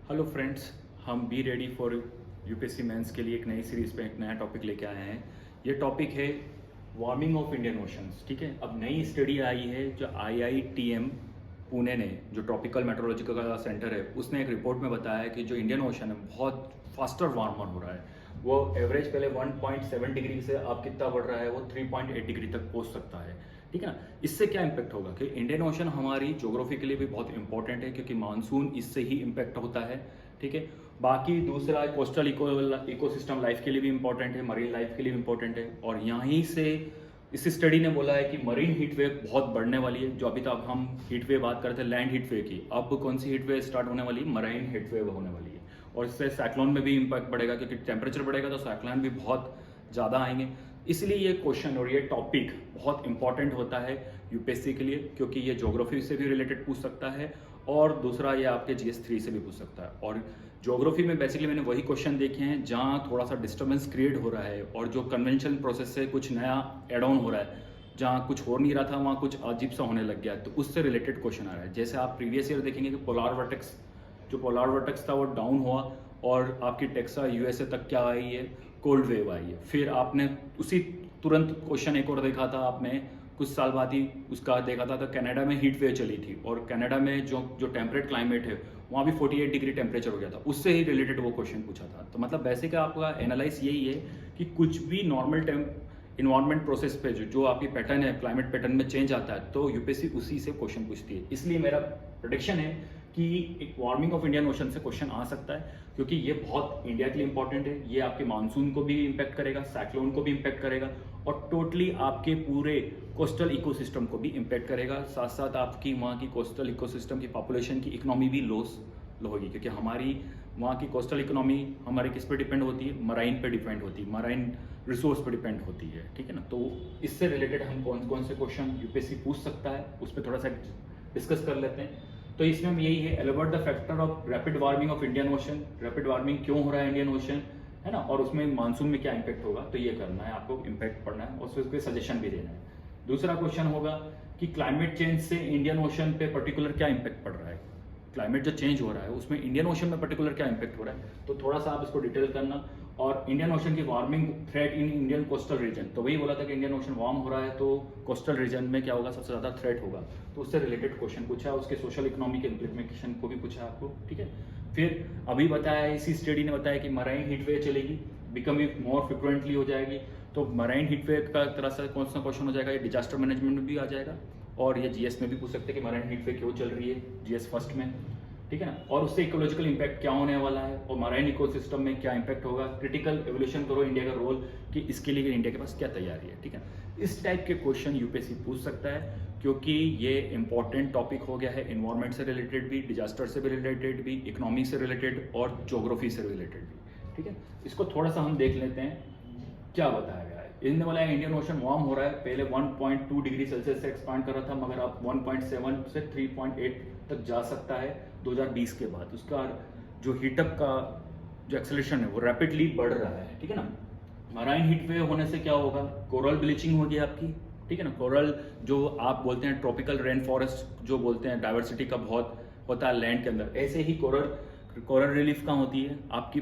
Hello friends, हम be ready for UPSC mains के लिए एक नई सीरीज पे एक नया टॉपिक लेके आए हैं। ये टॉपिक है वार्मिंग ऑफ इंडियन ओशंस। ठीक है, अब नई स्टडी आई है जो आईआईटीएम पुणे ने, जो ट्रॉपिकल मेट्रोलॉजिकल का सेंटर है, उसने एक रिपोर्ट में बताया है कि जो इंडियन ओशन है बहुत फास्टर वार्मर हो रहा है। वो एवरेज पहले 1.7 डिग्री से अब कितना बढ़ रहा है, वो 3.8 डिग्री तक पहुंच सकता है। ठीक है ना। इससे क्या इम्पैक्ट होगा कि इंडियन ओशन हमारी ज्योग्राफी के लिए भी बहुत इंपॉर्टेंट है, क्योंकि मानसून इससे ही इम्पैक्ट होता है। ठीक है, बाकी दूसरा कोस्टल इकोसिस्टम लाइफ के लिए भी इंपॉर्टेंट है, मरीन लाइफ के लिए भी इंपॉर्टेंट है। और यहीं से इस स्टडी ने बोला है कि मरीन हीट वेव बहुत बढ़ने वाली है। जो अभी तक हम हीट वेव बात करते हैं लैंड हीट वेव की, अब कौन सी हीट वेव स्टार्ट होने वाली है, मरीन हीट वेव होने वाली है। और इससे साइक्लोन में भी इम्पैक्ट बढ़ेगा, क्योंकि टेम्परेचर बढ़ेगा तो साइक्लोन भी बहुत ज़्यादा आएंगे। इसलिए ये क्वेश्चन और ये टॉपिक बहुत इंपॉर्टेंट होता है यूपीएससी के लिए, क्योंकि ये ज्योग्राफी से भी रिलेटेड पूछ सकता है और दूसरा ये आपके जीएस 3 से भी पूछ सकता है। और ज्योग्राफी में बेसिकली मैंने वही क्वेश्चन देखे हैं जहाँ थोड़ा सा डिस्टर्बेंस क्रिएट हो रहा है और जो कन्वेंशनल प्रोसेस से कुछ नया एड ऑन हो रहा है, जहाँ कुछ हो नहीं रहा था वहाँ कुछ अजीब सा होने लग गया, तो उससे रिलेटेड क्वेश्चन आ रहा है। जैसे आप प्रीवियस ईयर देखेंगे कि पोलार वर्टेक्स था वो डाउन हुआ और आपकी टेक्सा यूएसए तक क्या आई है, कोल्ड वेव आई है। फिर आपने उसी तुरंत क्वेश्चन एक और देखा था आपने, कुछ साल बाद ही उसका देखा था, तो कनाडा में हीट वेव चली थी और कनाडा में जो टेम्परेट क्लाइमेट है वहाँ भी 48 डिग्री टेम्परेचर हो गया था, उससे ही रिलेटेड वो क्वेश्चन पूछा था। तो मतलब वैसे का आपका एनालाइज यही है कि कुछ भी नॉर्मल इन्वायरमेंट प्रोसेस पे जो आपकी पैटर्न है, क्लाइमेट पैटर्न में चेंज आता है, तो यूपीएससी उसी से क्वेश्चन पूछती है। इसलिए मेरा प्रेडिक्शन है कि एक वार्मिंग ऑफ इंडियन ओशन से क्वेश्चन आ सकता है, क्योंकि ये बहुत इंडिया के लिए इंपॉर्टेंट है। ये आपके मानसून को भी इम्पैक्ट करेगा, साइक्लोन को भी इम्पैक्ट करेगा और टोटली आपके पूरे कोस्टल इकोसिस्टम को भी इम्पैक्ट करेगा। साथ साथ आपकी वहाँ की कोस्टल इकोसिस्टम की पॉपुलेशन की इकोनॉमी भी लॉस होगी, क्योंकि हमारी वहाँ की कोस्टल इकोनॉमी हमारे किस पे डिपेंड होती है, मराइन पे डिपेंड होती है, मराइन रिसोर्स पे डिपेंड होती है। ठीक है ना। तो इससे रिलेटेड हम कौन कौन से क्वेश्चन यूपीएससी पूछ सकता है उस पर थोड़ा सा डिस्कस कर लेते हैं। तो इसमें हम यही है, elaborate the factor of rapid warming of Indian Ocean, rapid warming क्यों हो रहा है इंडियन ओशन, है ना, और उसमें मानसून में क्या इम्पैक्ट होगा, तो ये करना है आपको, इम्पैक्ट पढ़ना है और उसके सजेशन भी देना है। दूसरा क्वेश्चन होगा कि क्लाइमेट चेंज से इंडियन ओशन पे पर्टिकुलर क्या इम्पैक्ट पड़ रहा है, क्लाइमेट जो चेंज हो रहा है उसमें इंडियन ओशन में पर्टिकुलर क्या इम्पैक्ट हो रहा है, तो थोड़ा सा आप इसको डिटेल करना। और इंडियन ओशन की warming threat in Indian coastal region, तो वही बोला था कि इंडियन ओशन वार्म हो रहा है तो कोस्टल रीजन में क्या होगा, सबसे ज़्यादा थ्रेट होगा, तो उससे रिलेटेड क्वेश्चन पूछा है। उसके सोशल इकोनॉमी के इम्प्लीमेंटेशन को भी पूछा है आपको। ठीक है, फिर अभी बताया, इसी स्टडी ने बताया कि मराइन हीट वेव चलेगी, बिकम मोर फ्रिक्वेंटली हो जाएगी, तो मराइन हीट वेव का तरह से कौन सा क्वेश्चन हो जाएगा, ये डिजास्टर मैनेजमेंट में भी आ जाएगा और ये जीएस में भी पूछ सकते हैं कि मराइन हीट वेव क्यों चल रही है, जीएस फर्स्ट में। ठीक है ना, और उससे इकोलॉजिकल इम्पैक्ट क्या होने वाला है और मराइन इकोसिस्टम में क्या इम्पैक्ट होगा, क्रिटिकल एवोल्यूशन करो इंडिया का रोल, कि इसके लिए इंडिया के पास क्या तैयारी है। ठीक है, इस टाइप के क्वेश्चन यूपीएससी पूछ सकता है, क्योंकि ये इंपॉर्टेंट टॉपिक हो गया है, इन्वायरमेंट से रिलेटेड भी, डिजास्टर से भी रिलेटेड भी, इकोनॉमी से रिलेटेड और ज्योग्राफी से रिलेटेड भी। ठीक है, इसको थोड़ा सा हम देख लेते हैं क्या बताया गया है। इनने वाला इंडियन ओशन वार्म हो रहा है, पहले 1.2 डिग्री सेल्सियस से एक्सपांड कर रहा था, मगर अब 1.7 से 3.8 तक जा सकता है 2020 के बाद। उसका जो हीटअप का जो एक्सेलरेशन है वो रैपिडली बढ़ रहा है। ठीक है ना, मराइन हीट वेव होने से क्या होगा, कोरल ब्लीचिंग होगी आपकी। ठीक है ना, कोरल जो आप बोलते हैं ट्रॉपिकल रेन फॉरेस्ट जो बोलते हैं, डाइवर्सिटी का बहुत होता है लैंड के अंदर, ऐसे ही कोरल रिलीफ कहाँ होती है, आपकी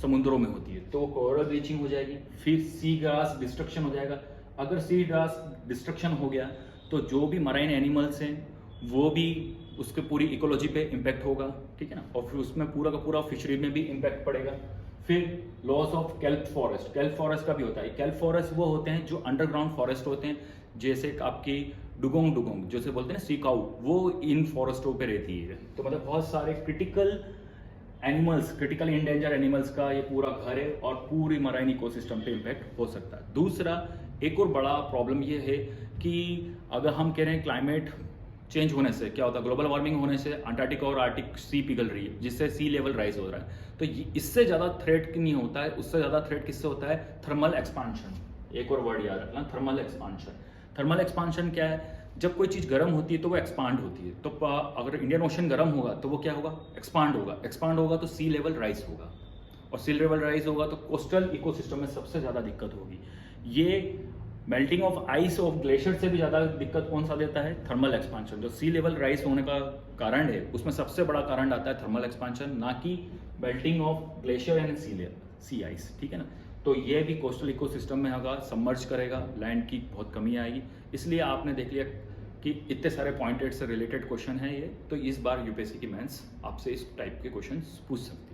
समुद्रों में होती है, तो कोरल ब्लीचिंग हो जाएगी। फिर सी ग्रास डिस्ट्रक्शन हो जाएगा। अगर सी ग्रास डिस्ट्रक्शन हो गया तो जो भी मराइन एनिमल्स हैं वो भी उसके पूरी इकोलॉजी पे इम्पैक्ट होगा। ठीक है ना, और फिर उसमें पूरा का पूरा फिशरी में भी इम्पैक्ट पड़ेगा। फिर लॉस ऑफ केल्प फॉरेस्ट का भी होता है। केल्प फॉरेस्ट वो होते हैं जो अंडरग्राउंड फॉरेस्ट होते हैं, जैसे आपकी डुगोंग जैसे बोलते हैं ना, सी काउ, वो इन फॉरेस्टों पे रहती है। तो मतलब बहुत सारे क्रिटिकल इंडेंजर एनिमल्स का ये पूरा घर है और पूरी मराइन इकोसिस्टम पे इम्पैक्ट हो सकता है। दूसरा एक और बड़ा प्रॉब्लम ये है कि अगर हम कह रहे हैं क्लाइमेट चेंज होने से क्या होता है, ग्लोबल वार्मिंग होने से अंटार्कटिका और आर्टिक सी पिघल रही है, जिससे सी लेवल राइज हो रहा है, तो इससे ज़्यादा थ्रेट नहीं होता है। उससे ज़्यादा थ्रेट किससे होता है, थर्मल एक्सपांशन। एक और वर्ड याद रखना, थर्मल एक्सपांशन। थर्मल एक्सपांशन क्या है, जब कोई चीज़ गर्म होती है तो वो एक्सपांड होती है, तो अगर इंडियन ओशन गर्म होगा तो वो क्या होगा, एक्सपांड होगा तो सी लेवल राइज होगा, और सी लेवल राइज होगा तो कोस्टल इकोसिस्टम में सबसे ज़्यादा दिक्कत होगी। ये melting of ice of glacier से भी ज़्यादा दिक्कत कौन सा देता है? Thermal expansion. जो सी लेवल राइज होने का कारण है उसमें सबसे बड़ा कारण आता है थर्मल एक्सपांशन, ना कि melting of glacier and sea ice, ठीक है ना। तो ये भी कोस्टल इकोसिस्टम में होगा, सबमर्ज करेगा, लैंड की बहुत कमी आएगी। इसलिए आपने देख लिया कि इतने सारे पॉइंटेड से रिलेटेड क्वेश्चन है ये, तो इस बार यूपीएससी की मेंस आपसे इस टाइप के क्वेश्चन पूछ सकती है।